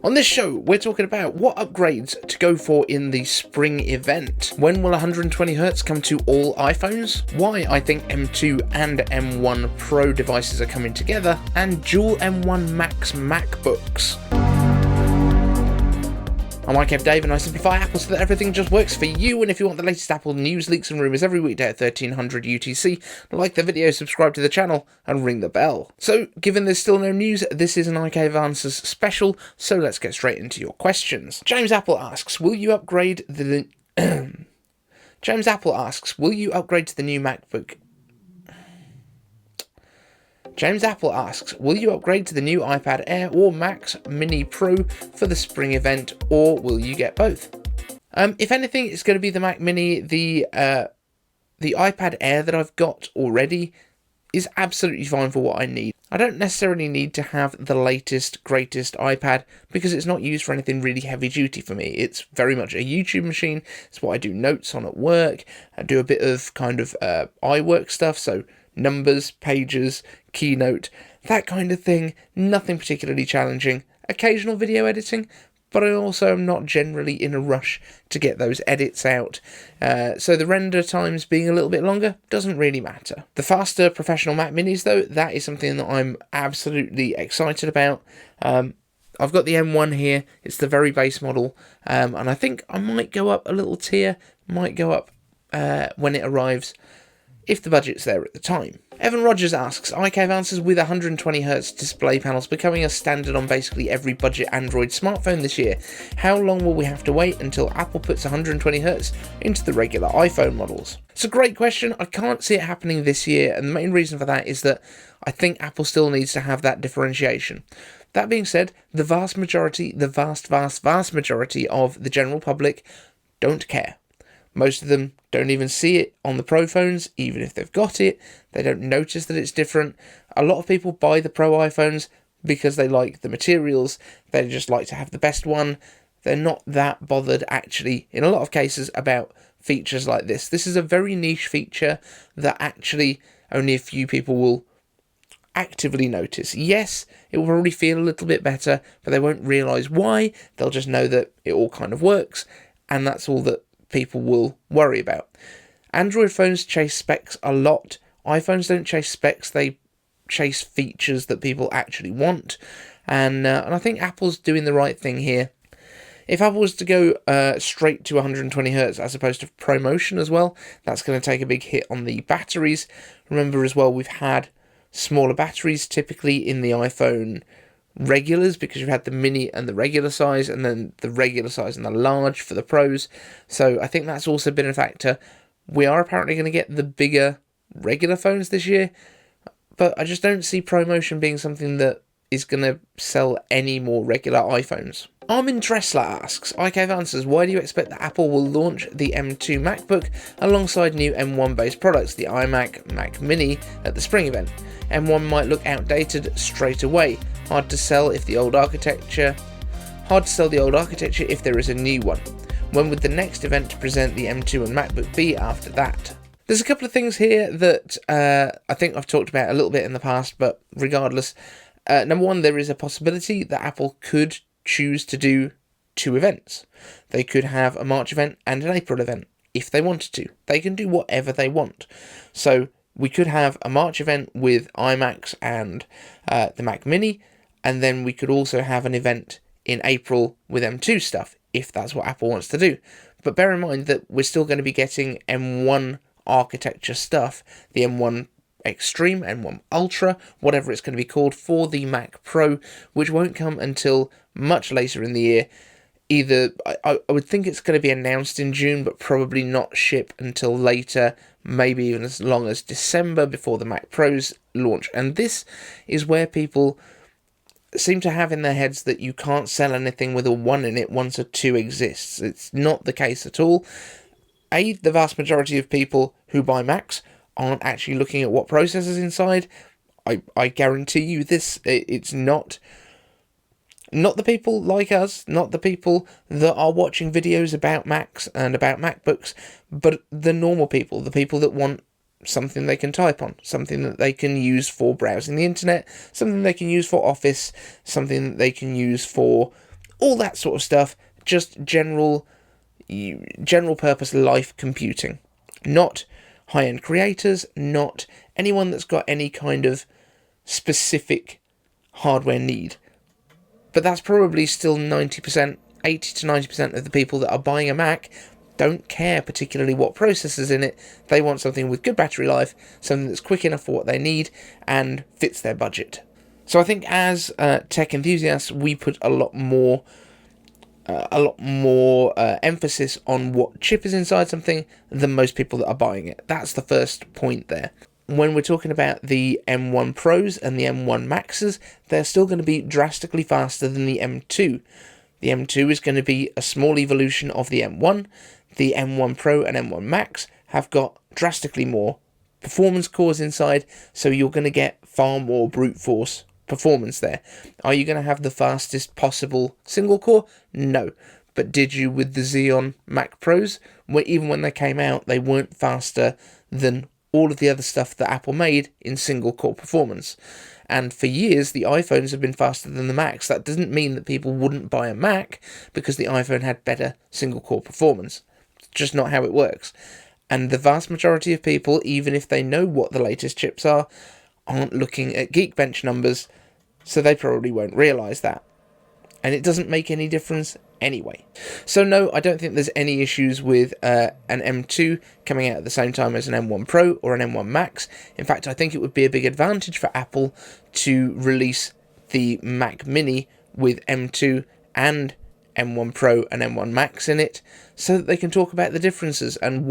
On this show, we're talking about what upgrades to go for in the spring event. When will 120Hz come to all iPhones? Why I think M2 and M1 Pro devices are coming together, and dual M1 Max MacBooks. I'm iCav Dave, and I simplify Apple so that everything just works for you. And if you want the latest Apple news, leaks and rumours every weekday at 1300 UTC, like the video, subscribe to the channel and ring the bell. So, given there's still no news, this is an iCav Answers special, so let's get straight into your questions. James Apple asks, will you upgrade to the new MacBook? James Apple asks, will you upgrade to the new iPad Air or Max Mini Pro for the spring event, or will you get both? If anything, it's going to be the Mac Mini. The iPad Air that I've got already is absolutely fine for what I need. I don't necessarily need to have the latest, greatest iPad because it's not used for anything really heavy duty for me. It's very much a YouTube machine. It's what I do notes on at work. I do a bit of kind of iWork stuff, so numbers, pages, keynote, that kind of thing. Nothing particularly challenging. Occasional video editing, but I also am not generally in a rush to get those edits out. So the render times being a little bit longer doesn't really matter. The faster professional Mac Minis though, that is something that I'm absolutely excited about. I've got the M1 here. It's the very base model. And I think I might go up a little tier, might go up when it arrives, if the budget's there at the time. Evan Rodgers asks, iCav Answers, with 120Hz display panels becoming a standard on basically every budget Android smartphone this year, how long will we have to wait until Apple puts 120Hz into the regular iPhone models? It's a great question. I can't see it happening this year, and the main reason for that is that I think Apple still needs to have that differentiation. That being said, the vast majority of the general public don't care. Most of them don't even see it on the Pro phones, even if they've got it. They don't notice that it's different. A lot of people buy the Pro iPhones because they like the materials. They just like to have the best one. They're not that bothered, actually, in a lot of cases, about features like this. This is a very niche feature that actually only a few people will actively notice. Yes, it will probably feel a little bit better, but they won't realise why. They'll just know that it all kind of works, and that's all that people will worry about. Android phones chase specs a lot. iPhones don't chase specs, they chase features that people actually want, and I think Apple's doing the right thing here. If Apple was to go straight to 120Hz as opposed to ProMotion as well, that's going to take a big hit on the batteries. Remember as well, we've had smaller batteries typically in the iPhone regulars, because you've had the mini and the regular size, and then the regular size and the large for the Pros. So I think that's also been a factor. We are apparently going to get the bigger regular phones this year, but I just don't see ProMotion being something that is going to sell any more regular iPhones. Armin Dressler asks, iCav Answers, why do you expect that Apple will launch the M2 MacBook alongside new M1 based products, the iMac, Mac Mini, at the spring event? M1 might look outdated straight away. Hard to sell the old architecture if there is a new one. When would the next event to present the M2 and MacBook be after that? There's a couple of things here that I think I've talked about a little bit in the past, but regardless, number one, there is a possibility that Apple could choose to do two events. They could have a March event and an April event if they wanted to. They can do whatever they want. So we could have a March event with iMacs and the Mac Mini, and then we could also have an event in April with M2 stuff, if that's what Apple wants to do. But bear in mind that we're still going to be getting M1 architecture stuff, the M1 Extreme, M1 Ultra, whatever it's going to be called, for the Mac Pro, which won't come until much later in the year. Either, I would think it's going to be announced in June, but probably not ship until later, maybe even as long as December before the Mac Pros launch. And this is where people seem to have in their heads that you can't sell anything with a 1 in it once a 2 exists. It's not the case at all. The vast majority of people who buy Macs aren't actually looking at what processors inside. I guarantee you this. It's not the people like us, not the people that are watching videos about Macs and about MacBooks, but the normal people, the people that want something they can type on, something that they can use for browsing the internet, something they can use for Office, something that they can use for all that sort of stuff, just general purpose life computing. Not high-end creators, not anyone that's got any kind of specific hardware need. But that's probably still 90%, 80 to 90% of the people that are buying a Mac don't care particularly what processor's in it. They want something with good battery life, something that's quick enough for what they need and fits their budget. So I think as tech enthusiasts, we put a lot more emphasis on what chip is inside something than most people that are buying it. That's the first point there. When we're talking about the M1 Pros and the M1 Maxes, they're still going to be drastically faster than the M2. The M2 is going to be a small evolution of the M1. The M1 Pro and M1 Max have got drastically more performance cores inside, so you're going to get far more brute force performance there. Are you going to have the fastest possible single core? No. But did you with the Xeon Mac Pros? Even when they came out, they weren't faster than all of the other stuff that Apple made in single core performance. And for years, the iPhones have been faster than the Macs. That doesn't mean that people wouldn't buy a Mac because the iPhone had better single core performance. It's just not how it works. And the vast majority of people, even if they know what the latest chips are, aren't looking at Geekbench numbers, so they probably won't realise that. And it doesn't make any difference anyway. So no, I don't think there's any issues with an M2 coming out at the same time as an M1 Pro or an M1 Max. In fact, I think it would be a big advantage for Apple to release the Mac Mini with M2 and M1 Pro and M1 Max in it, so that they can talk about the differences and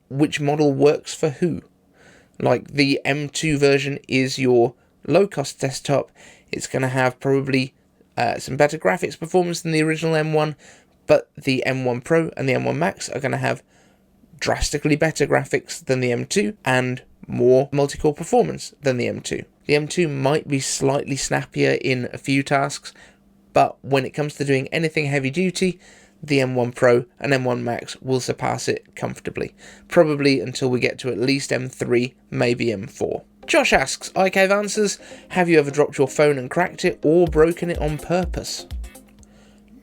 which model works for who. Like the M2 version is your low-cost desktop. It's going to have probably some better graphics performance than the original M1, but the M1 Pro and the M1 Max are going to have drastically better graphics than the M2 and more multi-core performance than the M2. The M2 might be slightly snappier in a few tasks, but when it comes to doing anything heavy-duty, the M1 Pro and M1 Max will surpass it comfortably, probably until we get to at least M3, maybe M4. Josh asks, iCave Answers, have you ever dropped your phone and cracked it or broken it on purpose?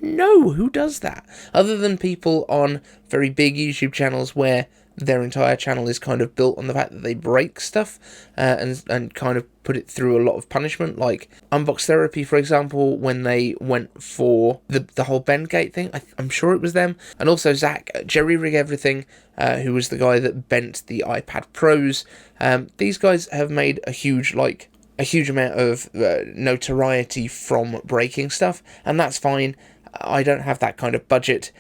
No, who does that? Other than people on very big YouTube channels where their entire channel is kind of built on the fact that they break stuff and kind of put it through a lot of punishment, like Unbox Therapy, for example, when they went for the whole Bendgate thing. I'm sure it was them. And also Zach, Jerry Rig Everything, who was the guy that bent the iPad Pros. These guys have made a huge amount of notoriety from breaking stuff, and that's fine. I don't have that kind of budget,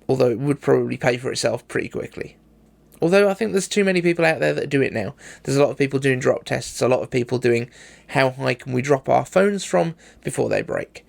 although it would probably pay for itself pretty quickly. Although I think there's too many people out there that do it now. There's a lot of people doing drop tests, a lot of people doing how high can we drop our phones from before they break.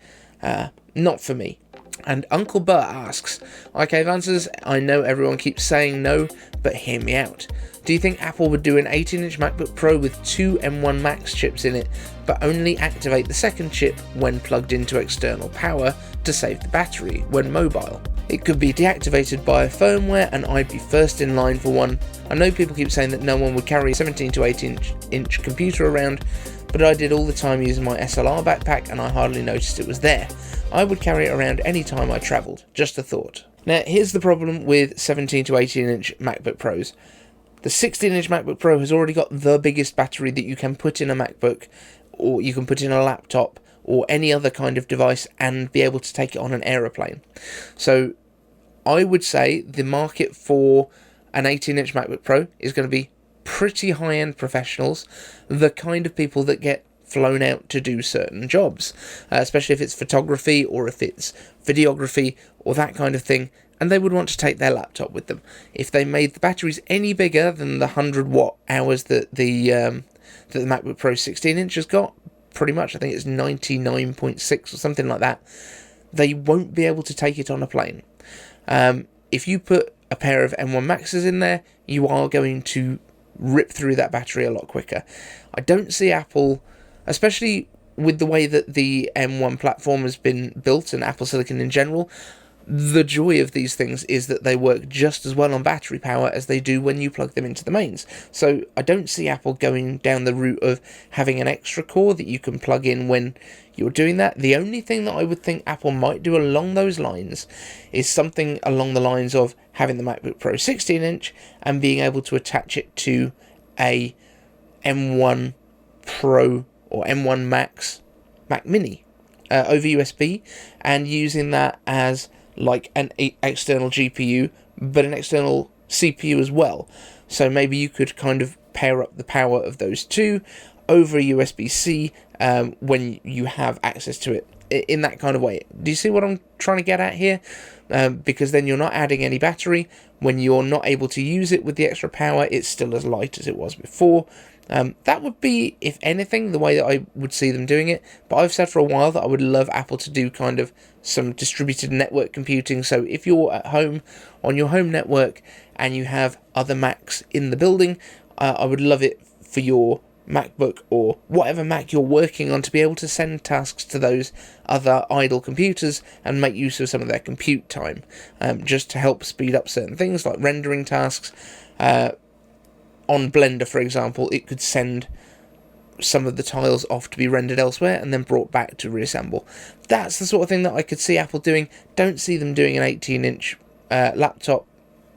Not for me. And Uncle Bert asks, iCave Answers, I know everyone keeps saying no, but hear me out. Do you think Apple would do an 18-inch MacBook Pro with two M1 Max chips in it, but only activate the second chip when plugged into external power to save the battery when mobile? It could be deactivated by a firmware and I'd be first in line for one. I know people keep saying that no one would carry a 17 to 18-inch computer around, but I did all the time using my SLR backpack and I hardly noticed it was there. I would carry it around any time I travelled. Just a thought. Now, here's the problem with 17 to 18-inch MacBook Pros. The 16-inch MacBook Pro has already got the biggest battery that you can put in a MacBook, or you can put in a laptop, or any other kind of device and be able to take it on an aeroplane. So I would say the market for an 18-inch MacBook Pro is going to be pretty high-end professionals, the kind of people that get flown out to do certain jobs, especially if it's photography or if it's videography or that kind of thing, and they would want to take their laptop with them. If they made the batteries any bigger than the 100 watt hours that the MacBook Pro 16-inch has got, pretty much, I think it's 99.6 or something like that, they won't be able to take it on a plane. If you put a pair of M1 Maxes in there, you are going to rip through that battery a lot quicker. I don't see Apple, especially with the way that the M1 platform has been built and Apple Silicon in general, the joy of these things is that they work just as well on battery power as they do when you plug them into the mains. So I don't see Apple going down the route of having an extra core that you can plug in when you're doing that. The only thing that I would think Apple might do along those lines is something along the lines of having the MacBook Pro 16-inch and being able to attach it to a M1 Pro or M1 Max Mac Mini over USB, and using that as like an external GPU, but an external CPU as well. So maybe you could kind of pair up the power of those two over USB-C when you have access to it in that kind of way. Do you see what I'm trying to get at here? Because then you're not adding any battery. When you're not able to use it with the extra power, it's still as light as it was before. That would be, if anything, the way that I would see them doing it. But I've said for a while that I would love Apple to do kind of some distributed network computing. So if you're at home on your home network and you have other Macs in the building, I would love it for your MacBook or whatever Mac you're working on to be able to send tasks to those other idle computers and make use of some of their compute time, just to help speed up certain things like rendering tasks. On Blender, for example, it could send some of the tiles off to be rendered elsewhere and then brought back to reassemble. That's the sort of thing that I could see Apple doing. Don't see them doing an 18-inch laptop.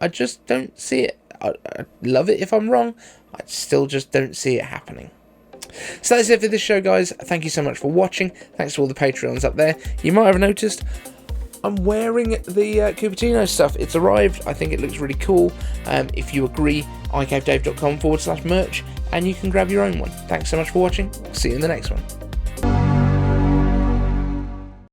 I just don't see it. I'd love it if I'm wrong. I still just don't see it happening. So that's it for this show, guys. Thank you so much for watching. Thanks to all the Patreons up there. You might have noticed I'm wearing the Cupertino stuff. It's arrived. I think it looks really cool. If you agree, iCaveDave.com/merch, and you can grab your own one. Thanks so much for watching. See you in the next one.